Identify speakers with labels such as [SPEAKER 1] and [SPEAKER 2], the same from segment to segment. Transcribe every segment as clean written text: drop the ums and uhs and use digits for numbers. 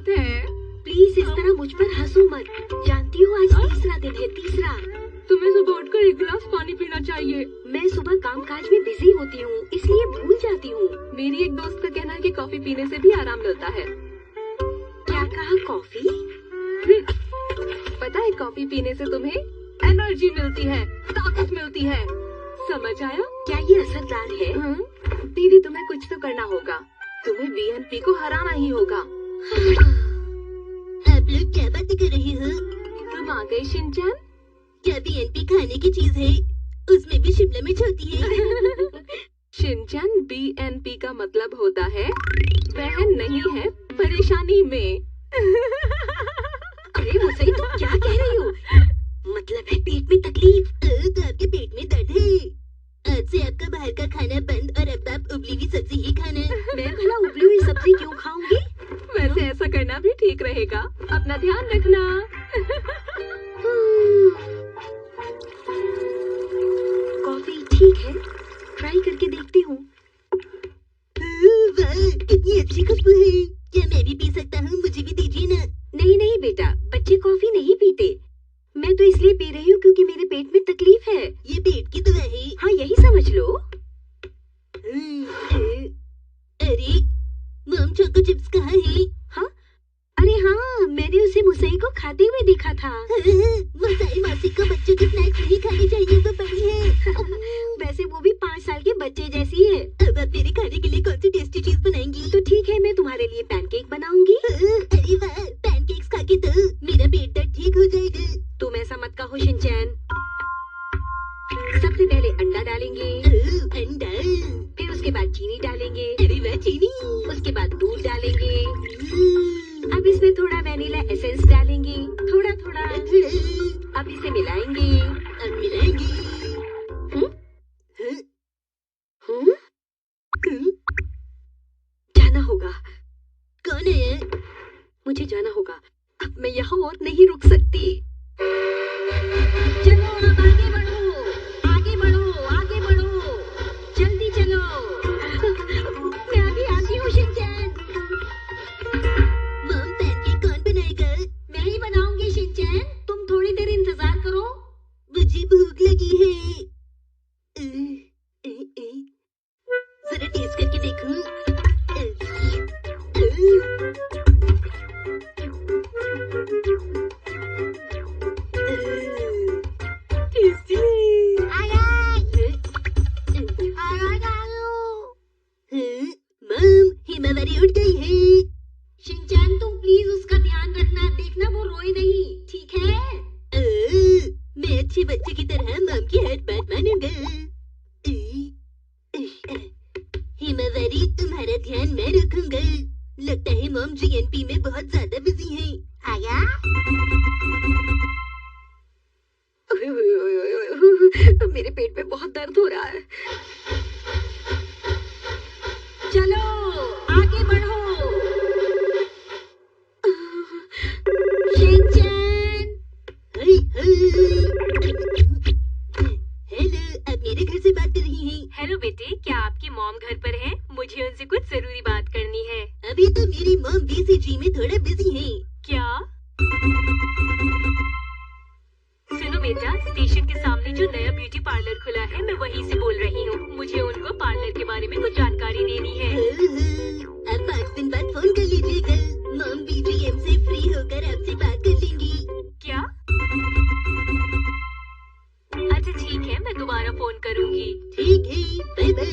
[SPEAKER 1] बात है।
[SPEAKER 2] प्लीज इस तरह मुझ पर हंसो मत। जानती हो आज तीसरा दिन है, तीसरा।
[SPEAKER 1] तुम्हें सुबह उठकर एक गिलास पानी पीना चाहिए।
[SPEAKER 2] मैं सुबह कामकाज में बिजी होती हूँ, इसलिए भूल जाती हूँ।
[SPEAKER 1] मेरी एक दोस्त का कहना है कि कॉफी पीने से भी आराम मिलता है।
[SPEAKER 2] क्या कहा, कॉफी?
[SPEAKER 1] पता है कॉफी पीने से तुम्हें एनर्जी मिलती है, ताकत मिलती है। समझ आया?
[SPEAKER 2] क्या ये असरदार है?
[SPEAKER 1] दीदी तुम्हें कुछ तो करना होगा। तुम्हें बीएनपी को हराना ही होगा।
[SPEAKER 3] आप लोग क्या बातें कर रहे हो?
[SPEAKER 1] तुम आ गए शिनचैन।
[SPEAKER 3] क्या बीएनपी खाने की चीज है? उसमें भी शिमला मिर्च होती है।
[SPEAKER 1] शिनचैन, बीएनपी का मतलब होता है बहन नहीं है परेशानी में।
[SPEAKER 2] अरे मुझे तुम क्या कह रही हो? मतलब है पेट में तकलीफ?
[SPEAKER 3] तो आपके पेट में दर्द है। आज से आपका बाहर का खाना बंद और अब आप उबली हुई सब्जी ही खाना।
[SPEAKER 2] मैं भला उबली हुई सब्जी क्यों खाऊंगी?
[SPEAKER 1] वैसे ऐसा करना भी ठीक रहेगा। अपना ध्यान रखना।
[SPEAKER 2] कॉफी ठीक है, ट्राई करके देखती हूँ।
[SPEAKER 3] वाह, कितनी अच्छी खुशबू है। क्या मैं भी पी सकता हूँ? मुझे भी दीजिए ना।
[SPEAKER 2] नहीं नहीं बेटा, बच्चे कॉफी नहीं पीते। मैं तो इसलिए पी रही हूँ क्योंकि मेरे पेट में तकलीफ है।
[SPEAKER 3] ये पेट की दवा है।
[SPEAKER 2] हाँ यही समझ लो।
[SPEAKER 3] अरे मॉम, चोको चिप्स कहाँ है?
[SPEAKER 2] हाँ, अरे हाँ, मैंने उसे मुसई को खाते हुए देखा था।
[SPEAKER 3] मुसई मासी को बच्चों के स्नैक्स नहीं खाने चाहिए, वो बड़ी है।
[SPEAKER 2] वैसे वो भी 5 साल के बच्चे जैसी है।
[SPEAKER 3] अब आप मेरे खाने के लिए कौन सी टेस्टी चीज बनाएंगी?
[SPEAKER 2] तो ठीक है, मैं तुम्हारे लिए पैनकेक बनाऊंगी।
[SPEAKER 3] अरे वाह, पैनकेक्स खा के तो मेरा पेट दर्द ठीक हो जाएगा।
[SPEAKER 2] तुम ऐसा मत कहो शिनचैन। सबसे पहले अंडा डालेंगे।
[SPEAKER 3] अंडा।
[SPEAKER 2] फिर उसके बाद चीनी डालेंगे।
[SPEAKER 3] अरे वाह, चीनी।
[SPEAKER 2] उसके बाद दूध डालेंगे। अब इसमें थोड़ा वेनिला एसेंस डालेंगे, थोड़ा थोड़ा। अब इसे मिलाएंगे।
[SPEAKER 3] अब मिलाएंगे।
[SPEAKER 2] जाना होगा।
[SPEAKER 3] कौन है?
[SPEAKER 2] मुझे जाना होगा। अब मैं यहाँ और नहीं रुक सकती। चलो अब आगे बढ़ो, आगे बढ़ो, आगे बढ़ो, जल्दी चलो। मैं अभी आती हूँ शिनचैन।
[SPEAKER 3] मॉम, पैनकेक कौन बनाएगा?
[SPEAKER 2] मैं ही बनाऊंगी शिनचैन, तुम थोड़ी देर इंतजार करो।
[SPEAKER 3] मुझे भूख लगी है। जरा टेस्ट करके देखूं। मॉम, हिमावरी उठ गई है।
[SPEAKER 2] शिनचैन तुम प्लीज उसका ध्यान रखना, देखना वो रोए नहीं, ठीक है?
[SPEAKER 3] मैं अच्छे बच्चे की तरह मॉम की हर बात मानूंगा। हिमावरी, तुम्हारा ध्यान मैं रखूंगा। लगता है मॉम जीएनपी में बहुत ज्यादा बिजी है। आया?
[SPEAKER 2] मेरे पेट में बहुत दर्द हो रहा है। चलो आगे बढ़ो। शिनचैन।
[SPEAKER 3] हेलो, आप मेरे घर से बात कर रही हैं?
[SPEAKER 1] हेलो बेटे, क्या आपकी मॉम घर पर है? मुझे उनसे कुछ जरूरी बात करनी है।
[SPEAKER 3] अभी तो मेरी मॉम बीसीजी में थोड़ा बिजी है।
[SPEAKER 1] क्या? सुनो बेटा, स्टेशन के सामने जो नया ब्यूटी पार्लर खुला है, मैं वहीं से बोल रही हूँ। मुझे उनको पार्लर के बारे में कुछ जानकारी देनी है।
[SPEAKER 3] आप 5 दिन बाद फोन कर लीजिएगा। मॉम बीजीएम से फ्री होकर आपसे बात कर लेंगी।
[SPEAKER 1] क्या? अच्छा ठीक है, मैं दोबारा फोन करूँगी।
[SPEAKER 3] ठीक है, बाय बाय।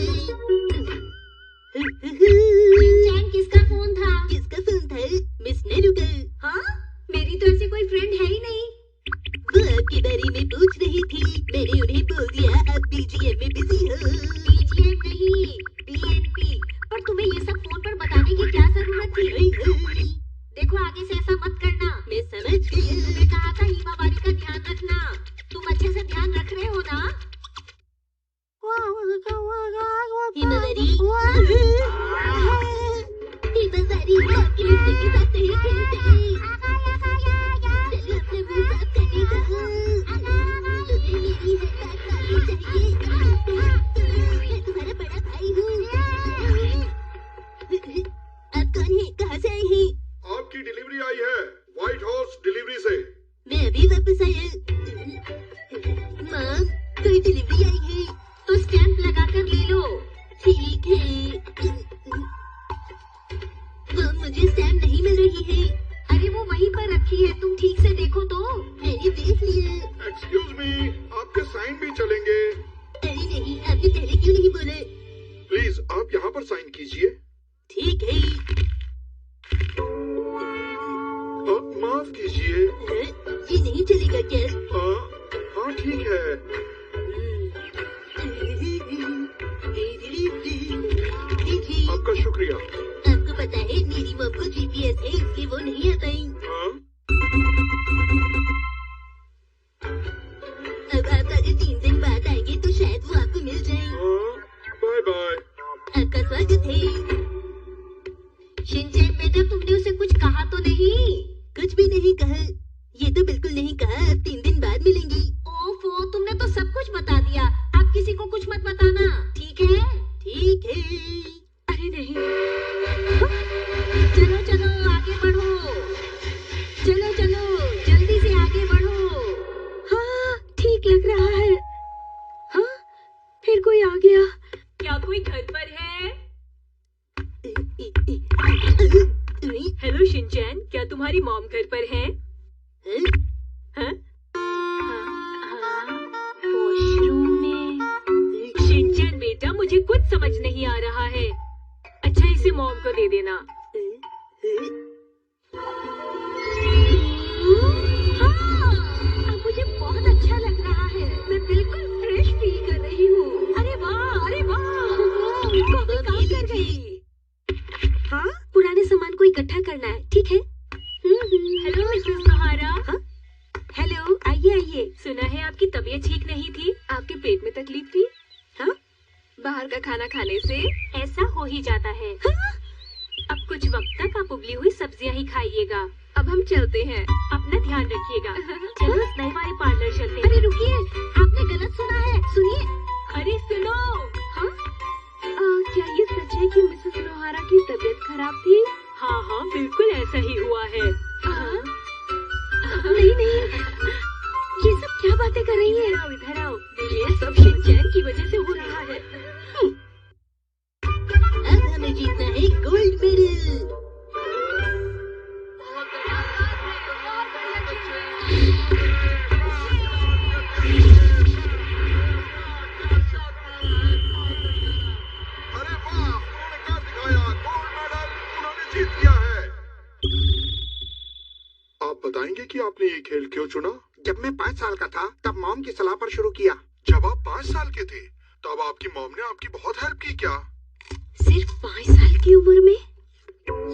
[SPEAKER 2] शिनचैन किसका फोन था?
[SPEAKER 3] किसका फोन था? मिस नेरुका।
[SPEAKER 2] हाँ, मेरी तो ऐसी कोई फ्रेंड है ही नहीं।
[SPEAKER 3] वो आपके बारे में पूछ रही थी। मैंने उन्हें बोल दिया आप बीजीएम में बिजी हो।
[SPEAKER 2] बीजीएम नहीं, बीएनपी। पर तुम्हें ये सब फोन पर बताने की क्या जरूरत थी? देखो आगे से ऐसा मत करना।
[SPEAKER 3] मैं समझ गई।
[SPEAKER 2] तुम्हें कहा था हिमावरी का ध्यान रखना। तुम अच्छे से ध्यान रख रहे हो ना?
[SPEAKER 3] डिलीवरी आई है।
[SPEAKER 2] तो स्टैंप लगाकर ले लो।
[SPEAKER 3] ठीक है। वो मुझे स्टैम्प नहीं मिल रही है।
[SPEAKER 2] अरे वो वहीं पर रखी है, तुम ठीक से देखो तो।
[SPEAKER 3] मैंने देख लिया।
[SPEAKER 4] एक्सक्यूज मी, आपके साइन भी चलेंगे।
[SPEAKER 3] अरे नहीं, आपने पहले क्यों नहीं बोला?
[SPEAKER 4] प्लीज आप यहाँ पर साइन कीजिए।
[SPEAKER 3] ठीक है।
[SPEAKER 4] माफ कीजिए।
[SPEAKER 3] ये नहीं चलेगा क्या?
[SPEAKER 4] हाँ ठीक है। आपका शुक्रिया।
[SPEAKER 3] आपको पता है मेरी मॉम को GPS है, इसलिए वो नहीं आ पाई।
[SPEAKER 4] हाँ?
[SPEAKER 3] अब आप अगर 3 दिन बाद आएंगे तो शायद वो आपको मिल जाए।
[SPEAKER 4] Bye bye.
[SPEAKER 3] आपका स्वागत है।
[SPEAKER 2] शिनचैन बेटा, तुमने उसे कुछ कहा तो नहीं?
[SPEAKER 3] कुछ भी नहीं कहा। ये तो बिल्कुल नहीं कहा। अब 3 दिन बाद मिलेंगी।
[SPEAKER 2] ओफो, तुमने तो सब कुछ बता दिया। आप किसी को कुछ मत बताना, ठीक है?
[SPEAKER 3] ठीक है।
[SPEAKER 2] अरे नहीं। चलो चलो आगे बढ़ो। चलो चलो जल्दी से आगे बढ़ो। हाँ ठीक लग रहा है। हाँ फिर कोई आ गया।
[SPEAKER 1] क्या कोई घर पर है? हेलो शिनचैन, क्या तुम्हारी मॉम घर पर है? हाँ?
[SPEAKER 2] वॉशरूम में।
[SPEAKER 1] शिनचैन बेटा, मुझे कुछ समझ नहीं आ रहा है। अच्छा, इसे मॉम को दे देना।
[SPEAKER 2] हाँ, अब मुझे बहुत अच्छा लग रहा है। मैं बिल्कुल फ्रेश फील कर रही हूँ। अरे वाह, अरे वाह, कॉफी काम कर गई। हाँ, पुराने सामान को इकट्ठा करना है, ठीक है?
[SPEAKER 1] हेलो मिसेस सहारा।
[SPEAKER 2] हाँ? हेलो, आइए आइए।
[SPEAKER 1] सुना है आपकी तबीयत ठीक नहीं थी, आपके पेट में तकलीफ थी।
[SPEAKER 2] हाँ?
[SPEAKER 1] बाहर का खाना खाने से ऐसा हो ही जाता है।
[SPEAKER 2] हाँ?
[SPEAKER 1] अब कुछ वक्त तक आप उबली हुई सब्जियां ही खाइएगा।
[SPEAKER 2] अब हम चलते हैं।
[SPEAKER 1] अपना ध्यान रखिएगा। चलो इस नए वाले पार्लर चलते हैं।
[SPEAKER 2] अरे रुकिए, आपने गलत सुना है। सुनिए।
[SPEAKER 1] अरे सुनो।
[SPEAKER 2] हाँ? क्या ये सच है कि मिसेस लोहारा की तबीयत खराब थी?
[SPEAKER 1] हाँ हाँ, बिल्कुल ऐसा ही हुआ है।
[SPEAKER 2] हाँ? नहीं नहीं, ये सब क्या बातें कर रही है?
[SPEAKER 1] इधर आओ। ये सब शिनचैन की वजह से हो रहा है।
[SPEAKER 3] अब हमें जीतना है गोल्ड मेडल।
[SPEAKER 4] अरे वाह, उन्होंने क्या दिखाया। गोल्ड मेडल उन्होंने जीत लिया है। आप बताएंगे कि आपने ये खेल क्यों चुना?
[SPEAKER 5] जब मैं 5 साल का था तब मॉम की सलाह पर शुरू किया।
[SPEAKER 4] जब आप 5 साल के थे तब आपकी मॉम ने आपकी बहुत हेल्प की क्या?
[SPEAKER 2] सिर्फ 5 साल की उम्र में?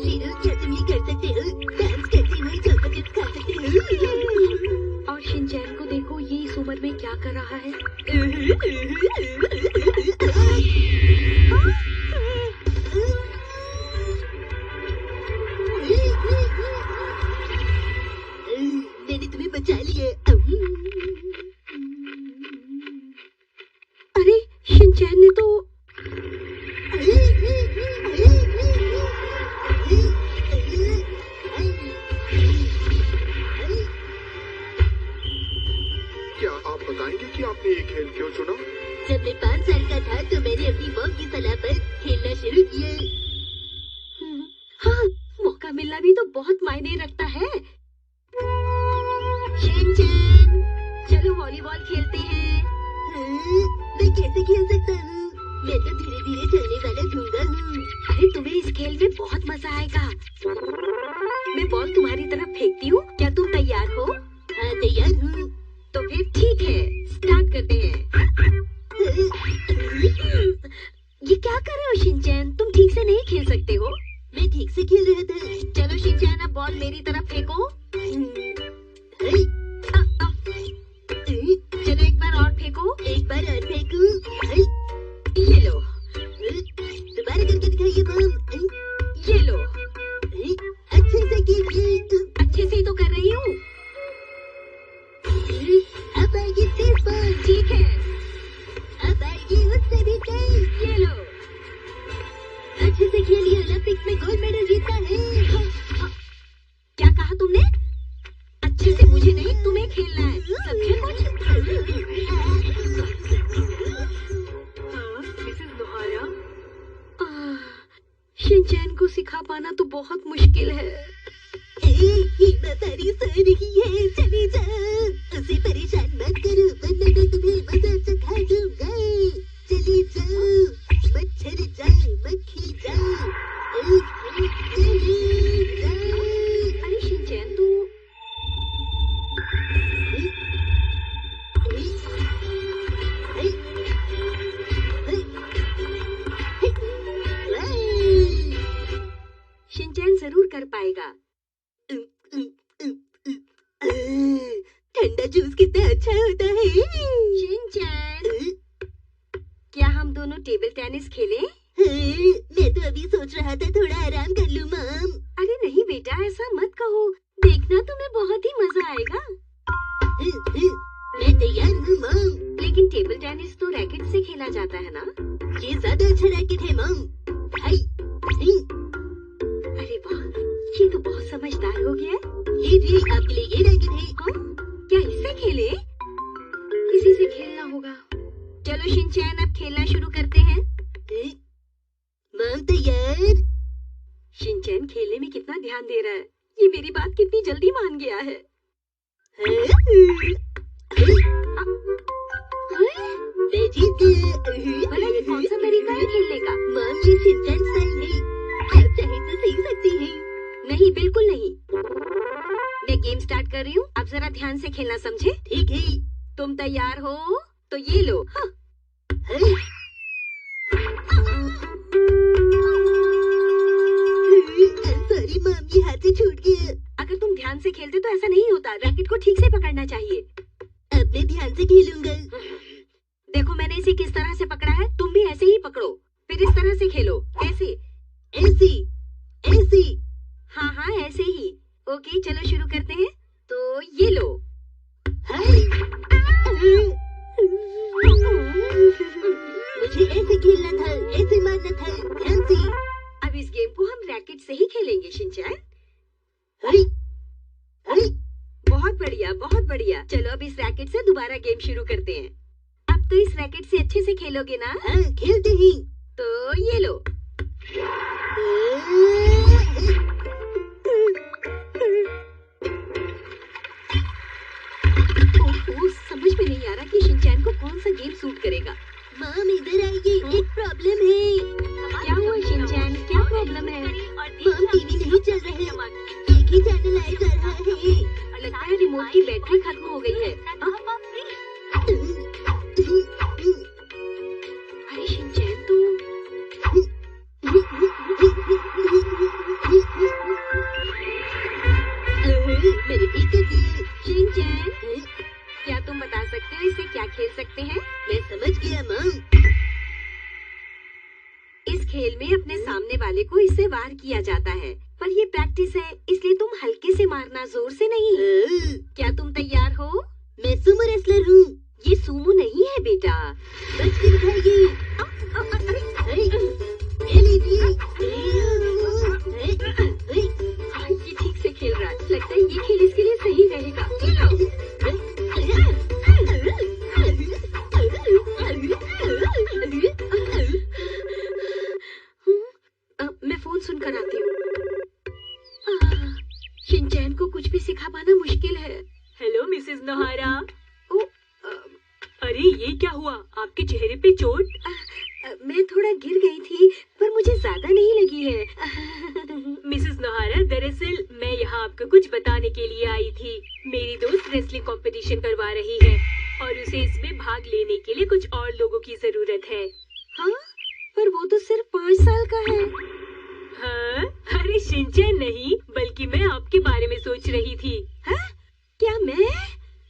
[SPEAKER 3] शीरू, क्या तुम ये कर सकते हो? डांस करते हुए चॉकलेट चिप्स खा सकते हो?
[SPEAKER 2] और शिनचैन को देखो, ये इस उम्र में क्या कर रहा है।
[SPEAKER 3] मैंने तुम्हें बचा लिया।
[SPEAKER 2] अरे शिनचैन ने तो
[SPEAKER 4] क्या आप बताएंगे कि आपने ये खेल क्यों चुना?
[SPEAKER 3] जब मैं 5 साल का था तो मैंने अपनी मॉम की सलाह पर खेलना शुरू किया।
[SPEAKER 2] हाँ, मौका मिलना भी तो बहुत मायने रखता है। शिनचैन, चलो वॉलीबॉल खेलते हैं।
[SPEAKER 3] मैं कैसे खेल सकता हूँ? मैं तो धीरे धीरे चलने वाला झूंगा हूँ।
[SPEAKER 2] अरे तुम्हें इस खेल में बहुत मजा आएगा। मैं बॉल तुम्हारी तरफ फेंकती हूँ, क्या तुम तैयार हो?
[SPEAKER 3] हाँ, तैयार हूँ।
[SPEAKER 2] तो फिर ठीक है, स्टार्ट करते हैं। ये क्या कर रहे हो शिनचैन? तुम ठीक से नहीं खेल सकते हो।
[SPEAKER 3] मैं ठीक से खेल रहा था।
[SPEAKER 2] चलो शिनचैन, अब बॉल मेरी तरफ फेंको। चलो एक बार और फेंको।
[SPEAKER 3] एक बार और फेंकूं।
[SPEAKER 2] ये लो।
[SPEAKER 3] दोबारा करके दिखाइए मॉम।
[SPEAKER 2] ये लो।
[SPEAKER 3] अच्छे से कीजिए।
[SPEAKER 2] अच्छे से ही तो कर रही हूँ।
[SPEAKER 3] अब आएगी तेज बॉल।
[SPEAKER 2] ठीक है।
[SPEAKER 3] अब आएगी उससे भी तेज।
[SPEAKER 2] ये लो।
[SPEAKER 3] अच्छे से खेलिए, ओलंपिक्स में गोल्ड मेडल जीता है।
[SPEAKER 2] क्या कहा तुमने? पाना तो बहुत मुश्किल है।
[SPEAKER 3] हिमावरी सो रही है, चले जाओ, उसे परेशान मत करो वरना मैं तुम्हें मजा चखा दूंगा। चले जाओ, मच्छर जाओ, मक्खी जाओ, चले जाओ।
[SPEAKER 2] अरे शिनचैन तू शिनचैन जरूर कर पाएगा।
[SPEAKER 3] ठंडा जूस कितना अच्छा होता है।
[SPEAKER 2] शिनचैन क्या हम दोनों टेबल टेनिस खेलें?
[SPEAKER 3] मैं तो अभी सोच रहा था थोड़ा आराम कर लूं मॉम।
[SPEAKER 2] अरे नहीं बेटा, ऐसा मत कहो, देखना तुम्हें बहुत ही मजा आएगा।
[SPEAKER 3] मैं तैयार हूँ मॉम।
[SPEAKER 2] लेकिन टेबल टेनिस तो रैकेट से खेला जाता है ना?
[SPEAKER 3] ये ज्यादा अच्छा रैकेट है मॉम। हाय,
[SPEAKER 2] अरे वाह, ये तो बहुत समझदार हो गया है।
[SPEAKER 3] ये भी आपके लिए ये रैकेट है।
[SPEAKER 2] हाँ? क्या इससे खेले? किसी से खेलना होगा। चलो शिनचैन, अब खेलना शुरू करते हैं।
[SPEAKER 3] मॉम तैयार?
[SPEAKER 2] शिनचैन खेलने में कितना ध्यान दे रहा है। ये मेरी बात कितनी जल्दी मान गया है।
[SPEAKER 3] मैं जीत गया।
[SPEAKER 2] भला ये कौन सा तरीका है खेलने का?
[SPEAKER 3] मॉम ये शिनचैन स्टाइल है, आप चाहे तो सीख सकती हैं।
[SPEAKER 2] नहीं, बिल्कुल नहीं। मैं गेम स्टार्ट कर रही हूँ, आप जरा ध्यान से खेलना, समझे?
[SPEAKER 3] ठीक है।
[SPEAKER 2] तुम तैयार हो तो ये लो। हाँ।
[SPEAKER 3] सॉरी मॉम, ये हाथ से छूट गया।
[SPEAKER 2] अगर तुम ध्यान से खेलते तो ऐसा नहीं होता। रैकेट को ठीक से पकड़ना चाहिए।
[SPEAKER 3] अब मैं ध्यान से खेलूंगा।
[SPEAKER 2] देखो मैंने इसे किस तरह से पकड़ा है, तुम भी ऐसे ही पकड़ो, फिर इस तरह से खेलो। कैसे?
[SPEAKER 3] ऐसे ऐसे।
[SPEAKER 2] हाँ हाँ, ऐसे ही। ओके, चलो शुरू करते हैं। तो ये लो।
[SPEAKER 3] मुझे ऐसे खेलना था, ऐसे मारना था, ध्यान से।
[SPEAKER 2] अब इस गेम को हम रैकेट से ही खेलेंगे शिनचैन। बहुत बढ़िया, बहुत बढ़िया। चलो अब इस रैकेट से दोबारा गेम शुरू करते हैं। अब तो इस रैकेट से अच्छे से खेलोगे ना?
[SPEAKER 3] हाँ, खेलते हैं।
[SPEAKER 2] तो ये लो। ओह, समझ में नहीं आ रहा कि शिनचैन को कौन सा गेम सूट करेगा।
[SPEAKER 3] मॉम इधर आइए, एक प्रॉब्लम है।
[SPEAKER 2] क्या हुआ शिनचैन, क्या प्रॉब्लम है?
[SPEAKER 3] मॉम टीवी नहीं चल रहा है, एक ही चैनल आया जा रहा है।
[SPEAKER 2] लगता है रिमोट की बैटरी खत्म हो गई है। अरे शिनचैन तू
[SPEAKER 3] मैंने ठीक कर दिया।
[SPEAKER 2] शिनचैन, क्या तुम बता सकते हो इसे क्या खेल सकते हैं?
[SPEAKER 3] मैं समझ गया मॉम।
[SPEAKER 2] इस खेल में अपने सामने वाले को इससे वार किया जाता है, पर ये प्रैक्टिस है, इसलिए तुम हल्के से मारना, जोर से नहीं। क्या तुम तैयार हो?
[SPEAKER 3] मैं सुमो रेसलर हूँ।
[SPEAKER 2] ये सुमो नहीं है बेटा।
[SPEAKER 3] बच के दिखाइए। ये लीजिए।
[SPEAKER 2] ये ठीक से खेल रहा है, लगता है ये खेल इसके लिए सही रहेगा। मैं फोन सुनकर आती हूँ। शिनचैन को कुछ भी सिखा पाना मुश्किल है।
[SPEAKER 1] Hello Mrs नोहारा। अरे ये क्या हुआ, आपके चेहरे पे चोट?
[SPEAKER 2] मैं थोड़ा गिर गई थी, पर मुझे ज्यादा नहीं लगी है।
[SPEAKER 1] मिसेस नोहारा, दरअसल मैं यहाँ आपको कुछ बताने के लिए आई थी। मेरी दोस्त रेसलिंग कंपटीशन करवा रही है और उसे इसमें भाग लेने के लिए कुछ और लोगों की जरूरत है।
[SPEAKER 2] हाँ, पर वो तो सिर्फ 5 साल का है।
[SPEAKER 1] हाँ? अरे शिनचैन नहीं, बल्कि मैं आपके बारे में सोच रही थी।
[SPEAKER 2] हाँ? क्या मैं?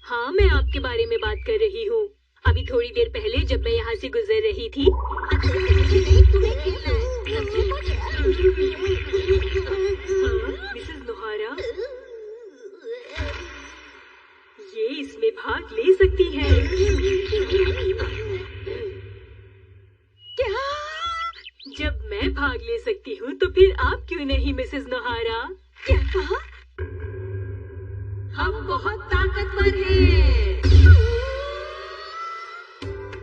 [SPEAKER 1] हाँ, मैं आपके बारे में बात कर रही हूँ। अभी थोड़ी देर पहले जब मैं यहाँ से गुजर रही थी।
[SPEAKER 2] तुम्हें खेलना है,
[SPEAKER 1] मिसेस नोहारा, ये इसमें भाग ले सकती है।
[SPEAKER 2] क्या?
[SPEAKER 1] जब मैं भाग ले सकती हूँ तो फिर आप क्यों नहीं मिसेस नोहारा?
[SPEAKER 2] क्या कहा? हम बहुत ताकतवर हैं।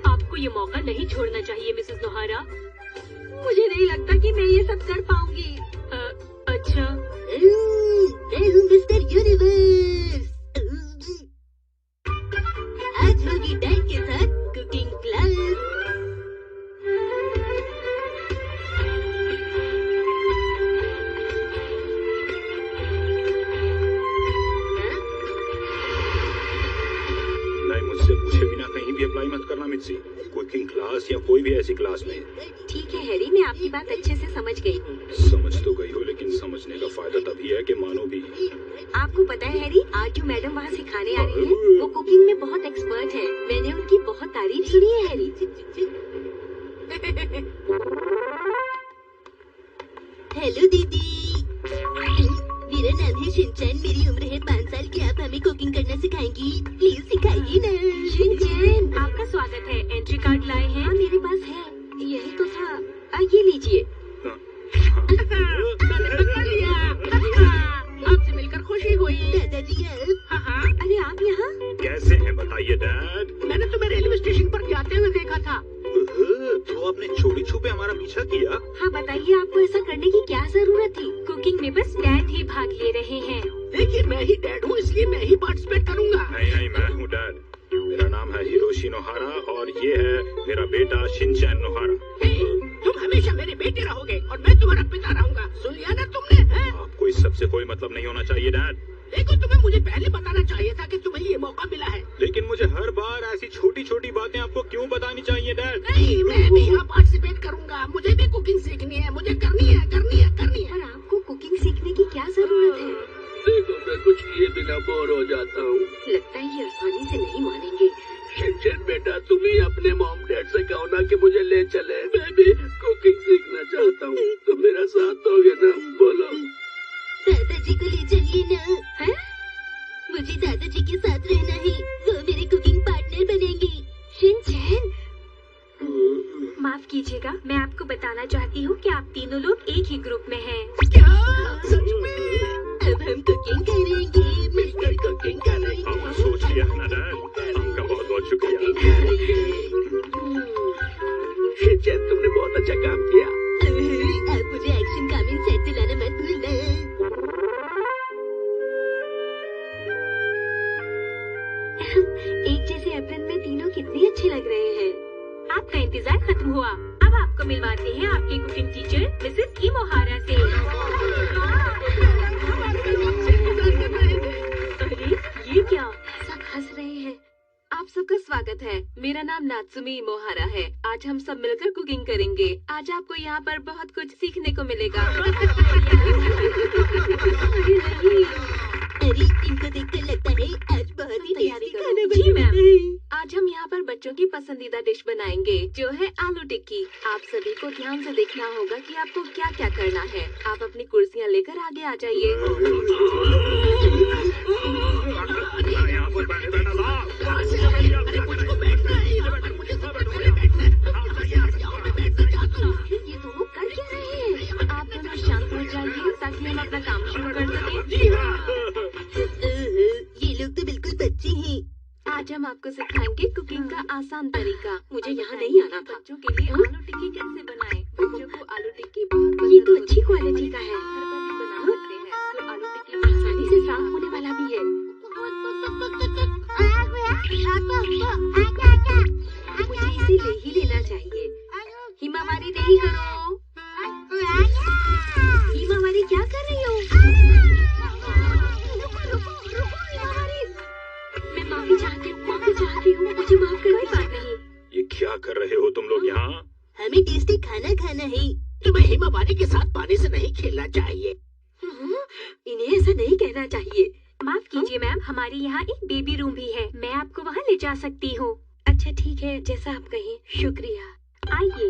[SPEAKER 1] आपको ये मौका नहीं छोड़ना चाहिए मिसेस नोहारा।
[SPEAKER 2] मुझे नहीं लगता कि मैं ये सब कर पाऊंगी।
[SPEAKER 1] अच्छा,
[SPEAKER 3] मैं हूँ मिस्टर यूनिवर्स। आज होगी डैड के साथ कुकिंग क्लास।
[SPEAKER 6] नहीं, मुझसे पूछे बिना कहीं भी अप्लाई मत करना मिर्ची। कुकिंग क्लास या कोई भी ऐसी क्लास में।
[SPEAKER 2] ठीक है हैरी, मैं आपकी बात अच्छे से समझ गई हूँ।
[SPEAKER 6] समझ तो गई हो, लेकिन समझने का फायदा तभी है कि मानो भी।
[SPEAKER 2] आपको पता है हैरी, आज जो मैडम वहाँ सिखाने आ रही है वो कुकिंग में बहुत एक्सपर्ट है। मैंने उनकी बहुत तारीफ सुनी है हैरी।
[SPEAKER 3] हेलो दीदी, मेरा नाम है शिनचैन, मेरी उम्र है 5 साल की। आप हमें कुकिंग करना सिखाएंगी? प्लीज सिखाइए ना।
[SPEAKER 2] शिनचैन,
[SPEAKER 1] आपका स्वागत है। एंट्री कार्ड लाए हैं?
[SPEAKER 2] हाँ मेरे पास है, यही तो था। ये लीजिए।
[SPEAKER 7] आपसे मिलकर खुशी हुई।
[SPEAKER 3] दादाजी आप?
[SPEAKER 2] अरे आप यहाँ?
[SPEAKER 6] कैसे हैं बताइए डैड?
[SPEAKER 7] मैंने तुम्हें रेलवे स्टेशन पर जाते हुए देखा था।
[SPEAKER 6] तो आपने चोरी छुपे हमारा पीछा किया?
[SPEAKER 2] हाँ बताइए, आपको ऐसा करने की क्या जरूरत थी?
[SPEAKER 1] कुकिंग में बस डैड ही भाग ले रहे हैं।
[SPEAKER 7] देखिए मैं ही डैड हूँ, इसलिए मैं ही पार्टिसिपेट करूँगा।
[SPEAKER 6] नहीं नहीं, मैं हूँ डैड। मेरा नाम है हिरोशी नोहारा और ये है मेरा बेटा शिनचैन नोहारा।
[SPEAKER 7] तुम हमेशा मेरे बेटे रहोगे और मैं तुम्हारा पिता रहूंगा। सुन लिया ना तुमने?
[SPEAKER 6] आपको इस सबसे कोई मतलब नहीं होना चाहिए डैड।
[SPEAKER 7] देखो, तुम्हें मुझे पहले बताना चाहिए था कि तुम्हें ये मौका मिला है।
[SPEAKER 6] लेकिन मुझे हर बार ऐसी छोटी छोटी बातें आपको क्यों बतानी चाहिए डैड?
[SPEAKER 7] नहीं, मैं भी यहाँ पार्टिसिपेट करूँगा। मुझे भी कुकिंग सीखनी है, मुझे करनी है, करनी है, करनी है।
[SPEAKER 2] पर आपको कुकिंग सीखने की क्या जरूरत है?
[SPEAKER 8] देखो, मैं कुछ किए बिना बोर हो जाता हूँ।
[SPEAKER 2] लगता है ये आसानी से नहीं मानेंगे।
[SPEAKER 8] शिनचैन बेटा, तुम ही अपने मॉम डैड से कहो ना कि मुझे ले चले। मैं भी कुकिंग सीखना चाहता हूँ। तुम मेरा साथ दोगे ना? बोलो।
[SPEAKER 3] दादाजी को ले चलिए ना।
[SPEAKER 2] हैं?
[SPEAKER 3] मुझे दादाजी के साथ रहना है, वो मेरे कुकिंग पार्टनर बनेंगे।
[SPEAKER 2] शिनचैन,
[SPEAKER 1] माफ कीजिएगा, मैं आपको बताना चाहती हूँ कि आप तीनों लोग एक ही ग्रुप में हैं।
[SPEAKER 7] क्या सच में?
[SPEAKER 3] अब हम कुकिंग करेंगे।
[SPEAKER 8] मिस्टर कुकिंग करेंगे।
[SPEAKER 6] आपने सोच लिया है ना डैड? आपका बहुत बहुत शुक्रिया।
[SPEAKER 8] शिनचैन, तुमने बहुत अच्छा काम किया।
[SPEAKER 3] आप मुझे एक्शन कमेंट सेट दिलाना मत भूलना।
[SPEAKER 2] एक जैसे एप्रन में तीनों कितने अच्छे लग रहे हैं।
[SPEAKER 1] आपका इंतजार खत्म हुआ। अब आपको मिलवाते हैं आपके कुकिंग टीचर मिसेस इमोहारा से। अरे ये क्या?
[SPEAKER 2] सब हंस रहे हैं। आप सबका स्वागत है। मेरा नाम नात्सुमी इमोहारा है। आज हम सब मिलकर कुकिंग करेंगे। आज आपको यहाँ पर बहुत कुछ सीखने को मिलेगा।
[SPEAKER 3] अरे इनको देखकर लगता है आज बहुत ही
[SPEAKER 2] तैयारी
[SPEAKER 3] टेस्टी
[SPEAKER 2] करो।
[SPEAKER 3] खाना
[SPEAKER 2] जी
[SPEAKER 3] बनने
[SPEAKER 2] मैम।
[SPEAKER 3] वाला है।
[SPEAKER 2] आज हम यहाँ पर बच्चों की पसंदीदा डिश बनाएंगे, जो है आलू टिक्की। आप सभी को ध्यान से देखना होगा कि आपको क्या क्या करना है। आप अपनी कुर्सियाँ लेकर आगे आ जाइए।
[SPEAKER 6] यहाँ पर बैठे बैठा था।
[SPEAKER 7] अरे मुझको बैठना है यहाँ पर, मुझे सबसे पहले बैठना है। मैं बैठना चाहता हूँ।
[SPEAKER 2] ये दोनों कर क्या रहे हैं? आप दोनों शांत हो जाइए ताकि हम अपना काम शुरू कर सकें।
[SPEAKER 7] जी हाँ।
[SPEAKER 3] ये लोग तो बिल्कुल बच्चे हैं।
[SPEAKER 2] आज हम आपको सिखाएंगे कुकिंग का आसान तरीका। मुझे यहाँ नहीं आना था। बच्चों के लिए आलू टिक्की कैसे बनाएं? बच्चों को आलू टिक्की बहुत ये तो अच्छी क्वालिटी का है। घर पर भी बना सकते हैं। तो आलू टिक्की आसानी से साफ होने वाला भी है। मुझे इसे ले ही लेना चाहिए। हिमावारी नहीं करो। हिमावारी क्या कर रही हो? मैं माफी चाहती हूँ, मुझे माफ कर दो। बात नहीं।
[SPEAKER 6] ये क्या कर रहे हो तुम लोग यहाँ?
[SPEAKER 3] हमें टेस्टी खाना खाना है।
[SPEAKER 7] तुम्हें हिमावारी के साथ पानी से नहीं खेलना चाहिए।
[SPEAKER 2] इन्हें ऐसा नहीं कहना चाहिए।
[SPEAKER 1] माफ कीजिए मैम, हमारे यहाँ एक बेबी रूम भी है। मैं आपको वहाँ ले जा सकती हूँ।
[SPEAKER 2] अच्छा ठीक है, जैसा आप कहें। शुक्रिया।
[SPEAKER 1] आइए।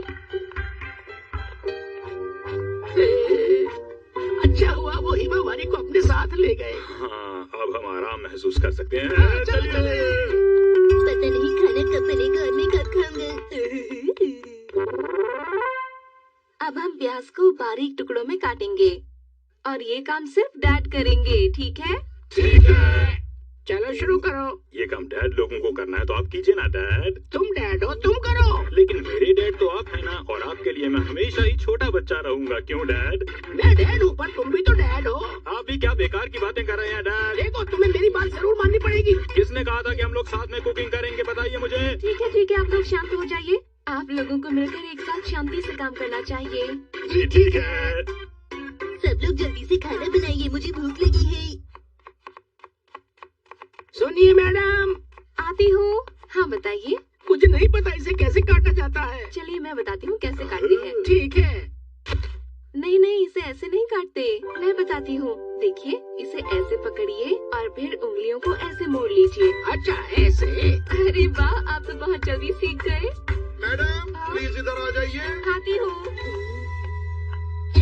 [SPEAKER 7] अच्छा हुआ वो हिमावारी को अपने साथ ले गए।
[SPEAKER 6] हाँ, अब हम आराम महसूस कर सकते हैं। चलिए।
[SPEAKER 3] पता नहीं खाना कब बनेगा और मैं कब खाऊंगा।
[SPEAKER 2] अब हम प्याज को बारीक टुकड़ों में काटेंगे और ये काम सिर्फ डैड करेंगे, ठीक है?
[SPEAKER 6] ठीक है।
[SPEAKER 7] चलो शुरू करो।
[SPEAKER 6] ये काम डैड लोगों को करना है तो आप कीजिए ना डैड।
[SPEAKER 7] तुम डैड हो, तुम करो।
[SPEAKER 6] लेकिन मेरे डैड तो आप है ना, और आपके लिए मैं हमेशा ही छोटा बच्चा रहूंगा। क्यों डैड?
[SPEAKER 7] मैं डैड हूँ पर तुम भी तो डैड हो।
[SPEAKER 6] आप भी क्या बेकार की बातें कर रहे हैं डैड?
[SPEAKER 7] देखो तुम्हें मेरी बात जरूर माननी पड़ेगी।
[SPEAKER 6] किसने कहा था कि हम लोग साथ में कुकिंग करेंगे? बताइए मुझे।
[SPEAKER 2] ठीक है, आप लोग शांत हो जाइए। आप लोगों को मिलकर एक साथ शांति से काम करना चाहिए।
[SPEAKER 6] जी ठीक है।
[SPEAKER 3] सब लोग जल्दी से खाना बनाइए, मुझे भूख लगी है।
[SPEAKER 7] सुनिए मैडम।
[SPEAKER 2] आती हूँ। हाँ बताइए।
[SPEAKER 7] मुझे नहीं पता इसे कैसे काटा जाता है।
[SPEAKER 2] चलिए मैं बताती हूँ कैसे काटते हैं।
[SPEAKER 7] ठीक है।
[SPEAKER 2] नहीं, इसे ऐसे नहीं काटते। मैं बताती हूँ। देखिए, इसे ऐसे पकड़िए और फिर उंगलियों को ऐसे मोड़ लीजिए।
[SPEAKER 7] अच्छा ऐसे।
[SPEAKER 2] अरे वाह, आप तो बहुत जल्दी सीख गए।
[SPEAKER 4] मैडम प्लीज इधर आ जाइए।
[SPEAKER 2] आती हूँ।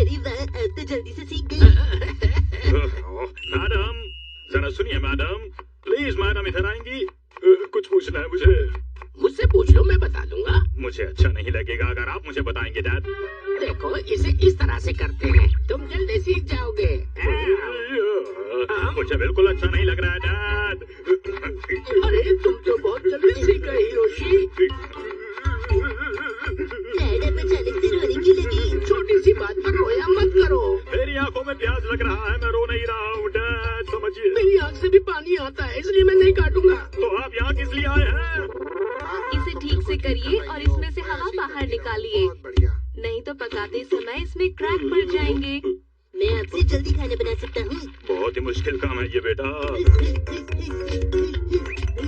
[SPEAKER 3] अरे वाह, आप तो जल्दी से सीख गए।
[SPEAKER 6] मैडम जरा सुनिए मैडम, प्लीज मैडम इधर आएंगी? कुछ पूछना है मुझे।
[SPEAKER 7] मुझसे पूछ लो, मैं बता दूंगा।
[SPEAKER 6] मुझे अच्छा नहीं लगेगा अगर आप मुझे बताएंगे डैड।
[SPEAKER 7] देखो इसे इस तरह से करते हैं, तुम जल्दी सीख जाओगे।
[SPEAKER 6] मुझे बिल्कुल अच्छा नहीं लग रहा है डैड।
[SPEAKER 7] अरे तुम तो बहुत जल्दी सीख गए हिरोशी।
[SPEAKER 3] डैड अब अचानक से रोने क्यों लगी?
[SPEAKER 7] छोटी सी बात पर रोया मत करो।
[SPEAKER 6] मेरी आंखों में प्यास लग रहा है, मैं रो नहीं रहा हूँ डैड, समझिए।
[SPEAKER 7] मेरी आँख से भी पानी आता है, इसलिए मैं नहीं काटूंगा।
[SPEAKER 6] तो आप यहाँ किस लिए आए हैं?
[SPEAKER 2] इसे ठीक से करिए और इसमें से हवा बाहर निकालिए,
[SPEAKER 5] बहुत बढ़िया।
[SPEAKER 2] नहीं तो पकाते समय इसमें क्रैक पड़ जाएंगे।
[SPEAKER 3] मैं आपसे जल्दी खाना बना सकता हूँ।
[SPEAKER 6] बहुत ही मुश्किल काम है ये बेटा।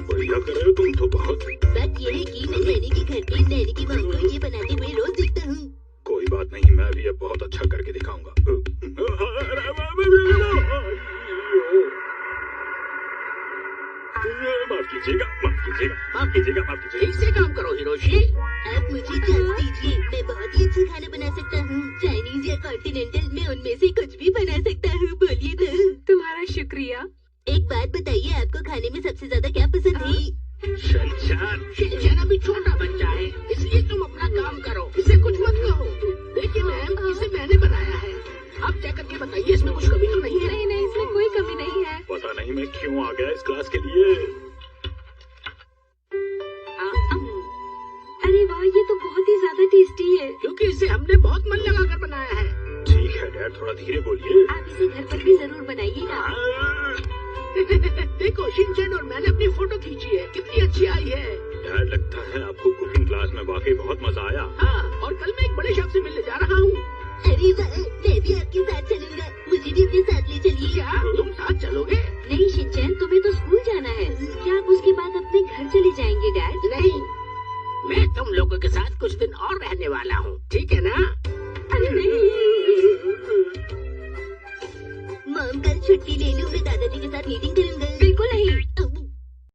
[SPEAKER 6] बढ़िया कर रहे हो तुम तो बहुत।
[SPEAKER 3] बात ये है कि मैं नैनी के घर पे नैनी की बहू को ये बनाते हुए रोज देखता हूँ।
[SPEAKER 6] कोई बात नहीं, मैं भी अब बहुत अच्छा करके दिखाऊंगा। माफ कीजिएगा, माफ कीजिएगा, माफ कीजिएगा, माफ कीजिएगा।
[SPEAKER 7] ठीक से काम करो हिरोशी।
[SPEAKER 3] आप मुझे चांस दीजिए, मैं बहुत ही अच्छा खाना बना सकता हूँ। चाइनीज या कॉन्टिनेंटल में उनमें से कुछ भी बना सकता हूँ। बोलिए तो।
[SPEAKER 2] तुम्हारा शुक्रिया।
[SPEAKER 3] एक बात बताइए, आपको खाने में सबसे ज्यादा क्या पसंद है?
[SPEAKER 7] शिनचैन अभी छोटा बच्चा है, इसलिए तुम अपना काम करो, इसे कुछ मत कहो। देखिए मैम, इसे मैंने बनाया है। आप चेक करके बताइए इसमें कुछ कमी तो नहीं है।
[SPEAKER 2] नहीं, इसमें कोई कमी नहीं है।
[SPEAKER 6] पता नहीं मैं क्यों आ गया इस क्लास के लिए।
[SPEAKER 2] अरे वाह, ये तो बहुत ही ज्यादा टेस्टी है।
[SPEAKER 7] क्योंकि इसे हमने बहुत मन लगाकर बनाया है।
[SPEAKER 6] ठीक है डैड, थोड़ा धीरे बोलिए।
[SPEAKER 2] आप इसे घर पर भी जरूर बनाइएगा।
[SPEAKER 7] देखो शिनचैन और मैंने अपनी फोटो खींची है, कितनी अच्छी आई है।
[SPEAKER 6] डैड लगता है आपको कुकिंग क्लास में वाकई बहुत मजा आया।
[SPEAKER 7] हाँ, और कल मैं एक बड़े शेफ से मिलने जा रहा हूँ।
[SPEAKER 3] अरे वाह, मैं भी आपके साथ चलूंगा। मुझे भी अपने साथ ले चलिए।
[SPEAKER 7] क्या तुम साथ चलोगे?
[SPEAKER 2] नहीं शिनचैन, तुम्हें तो स्कूल जाना है। क्या आप उसके बाद अपने घर चले जाएंगे डैड?
[SPEAKER 7] नहीं, मैं तुम लोगों के साथ कुछ दिन और रहने वाला हूँ, ठीक है ना?
[SPEAKER 2] अरे नहीं।
[SPEAKER 3] मॉम कल छुट्टी ले लूँ, मैं दादाजी के साथ मीटिंग